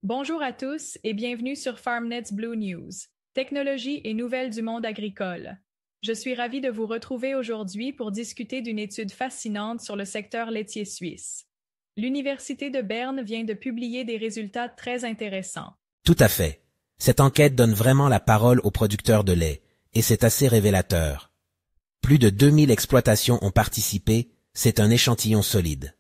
Bonjour à tous et bienvenue sur FarmNet's Blue News, technologie et nouvelles du monde agricole. Je suis ravie de vous retrouver aujourd'hui pour discuter d'une étude fascinante sur le secteur laitier suisse. L'Université de Berne vient de publier des résultats très intéressants. Tout à fait. Cette enquête donne vraiment la parole aux producteurs de lait, et c'est assez révélateur. Plus de 2000 exploitations ont participé, c'est un échantillon solide.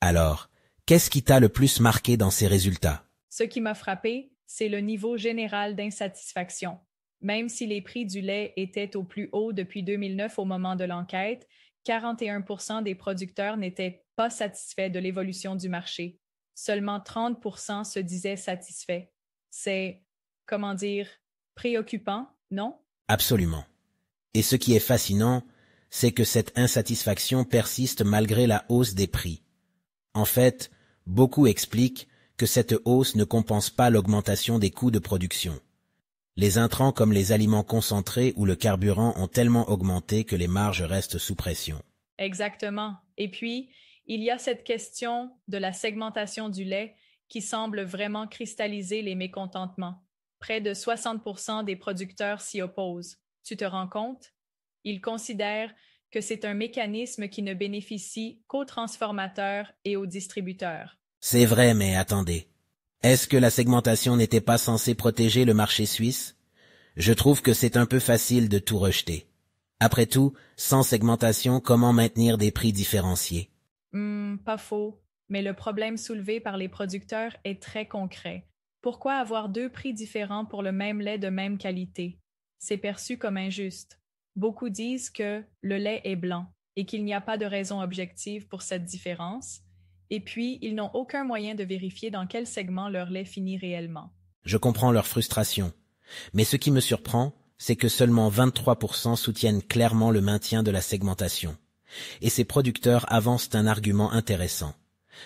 Alors, qu'est-ce qui t'a le plus marqué dans ces résultats? Ce qui m'a frappé, c'est le niveau général d'insatisfaction. Même si les prix du lait étaient au plus haut depuis 2009 au moment de l'enquête, 41% des producteurs n'étaient pas satisfaits de l'évolution du marché. Seulement 30% se disaient satisfaits. C'est, comment dire, préoccupant, non? Absolument. Et ce qui est fascinant, c'est que cette insatisfaction persiste malgré la hausse des prix. En fait, beaucoup expliquent que cette hausse ne compense pas l'augmentation des coûts de production. Les intrants comme les aliments concentrés ou le carburant ont tellement augmenté que les marges restent sous pression. Exactement. Et puis, il y a cette question de la segmentation du lait qui semble vraiment cristalliser les mécontentements. Près de 60% des producteurs s'y opposent. Tu te rends compte? Ils considèrent que c'est un mécanisme qui ne bénéficie qu'aux transformateurs et aux distributeurs. C'est vrai, mais attendez. Est-ce que la segmentation n'était pas censée protéger le marché suisse? Je trouve que c'est un peu facile de tout rejeter. Après tout, sans segmentation, comment maintenir des prix différenciés? Pas faux, mais le problème soulevé par les producteurs est très concret. Pourquoi avoir deux prix différents pour le même lait de même qualité? C'est perçu comme injuste. Beaucoup disent que le lait est blanc et qu'il n'y a pas de raison objective pour cette différence, et puis ils n'ont aucun moyen de vérifier dans quel segment leur lait finit réellement. Je comprends leur frustration. Mais ce qui me surprend, c'est que seulement 23% soutiennent clairement le maintien de la segmentation. Et ces producteurs avancent un argument intéressant.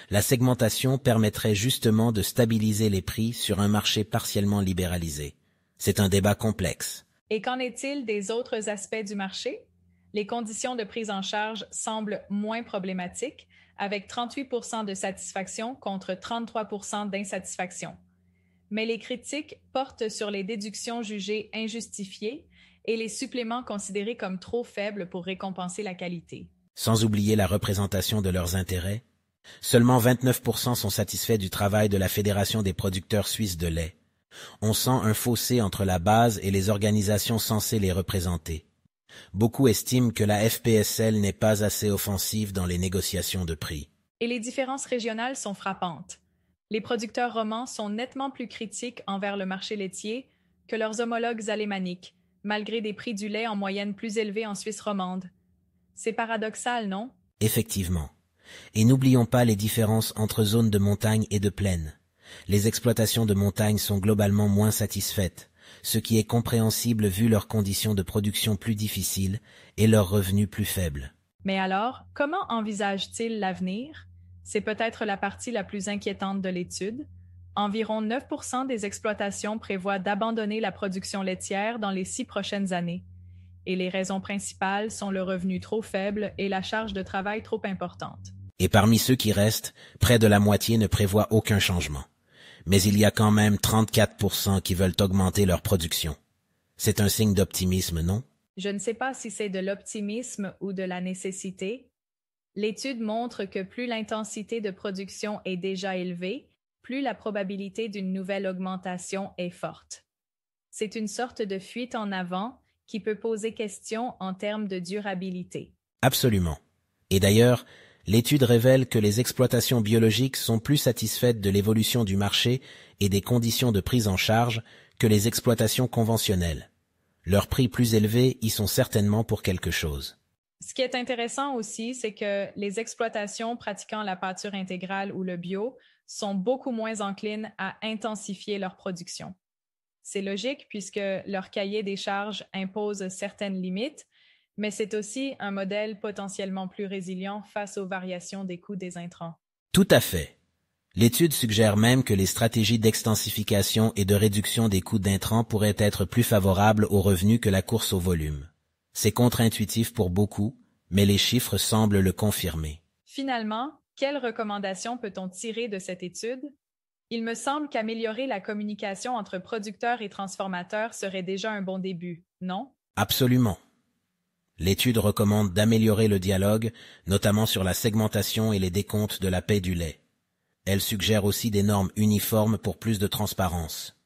La segmentation permettrait justement de stabiliser les prix sur un marché partiellement libéralisé. C'est un débat complexe. Et qu'en est-il des autres aspects du marché? Les conditions de prise en charge semblent moins problématiques, avec 38% de satisfaction contre 33% d'insatisfaction. Mais les critiques portent sur les déductions jugées injustifiées et les suppléments considérés comme trop faibles pour récompenser la qualité. Sans oublier la représentation de leurs intérêts, seulement 29% sont satisfaits du travail de la Fédération des producteurs suisses de lait. On sent un fossé entre la base et les organisations censées les représenter. Beaucoup estiment que la FPSL n'est pas assez offensive dans les négociations de prix. Et les différences régionales sont frappantes. Les producteurs romans sont nettement plus critiques envers le marché laitier que leurs homologues alémaniques, malgré des prix du lait en moyenne plus élevés en Suisse romande. C'est paradoxal, non? Effectivement. Et n'oublions pas les différences entre zones de montagne et de plaine. Les exploitations de montagne sont globalement moins satisfaites, ce qui est compréhensible vu leurs conditions de production plus difficiles et leurs revenus plus faibles. Mais alors, comment envisagent-ils l'avenir? C'est peut-être la partie la plus inquiétante de l'étude. Environ 9% des exploitations prévoient d'abandonner la production laitière dans les 6 prochaines années. Et les raisons principales sont le revenu trop faible et la charge de travail trop importante. Et parmi ceux qui restent, près de la moitié ne prévoient aucun changement. Mais il y a quand même 34% qui veulent augmenter leur production. C'est un signe d'optimisme, non? Je ne sais pas si c'est de l'optimisme ou de la nécessité. L'étude montre que plus l'intensité de production est déjà élevée, plus la probabilité d'une nouvelle augmentation est forte. C'est une sorte de fuite en avant qui peut poser question en termes de durabilité. Absolument. Et d'ailleurs, l'étude révèle que les exploitations biologiques sont plus satisfaites de l'évolution du marché et des conditions de prise en charge que les exploitations conventionnelles. Leurs prix plus élevés y sont certainement pour quelque chose. Ce qui est intéressant aussi, c'est que les exploitations pratiquant la pâture intégrale ou le bio sont beaucoup moins enclines à intensifier leur production. C'est logique puisque leur cahier des charges impose certaines limites, mais c'est aussi un modèle potentiellement plus résilient face aux variations des coûts des intrants. Tout à fait. L'étude suggère même que les stratégies d'extensification et de réduction des coûts d'intrants pourraient être plus favorables aux revenus que la course au volume. C'est contre-intuitif pour beaucoup, mais les chiffres semblent le confirmer. Finalement, quelles recommandations peut-on tirer de cette étude? Il me semble qu'améliorer la communication entre producteurs et transformateurs serait déjà un bon début, non? Absolument. L'étude recommande d'améliorer le dialogue, notamment sur la segmentation et les décomptes de la paie du lait. Elle suggère aussi des normes uniformes pour plus de transparence.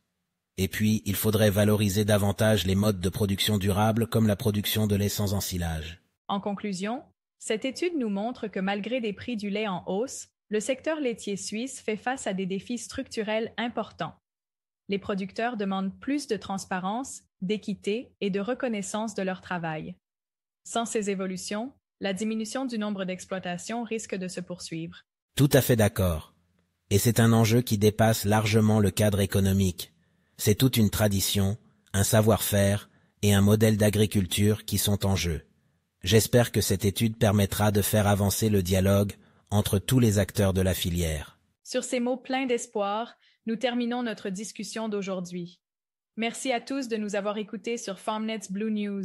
Et puis, il faudrait valoriser davantage les modes de production durables comme la production de lait sans ensilage. En conclusion, cette étude nous montre que malgré des prix du lait en hausse, le secteur laitier suisse fait face à des défis structurels importants. Les producteurs demandent plus de transparence, d'équité et de reconnaissance de leur travail. Sans ces évolutions, la diminution du nombre d'exploitations risque de se poursuivre. Tout à fait d'accord. Et c'est un enjeu qui dépasse largement le cadre économique. C'est toute une tradition, un savoir-faire et un modèle d'agriculture qui sont en jeu. J'espère que cette étude permettra de faire avancer le dialogue entre tous les acteurs de la filière. Sur ces mots pleins d'espoir, nous terminons notre discussion d'aujourd'hui. Merci à tous de nous avoir écoutés sur FarmNet's Blue News.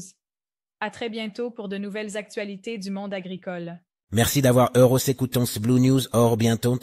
À très bientôt pour de nouvelles actualités du monde agricole. Merci d'avoir Euros écoutons Blue News or bientôt.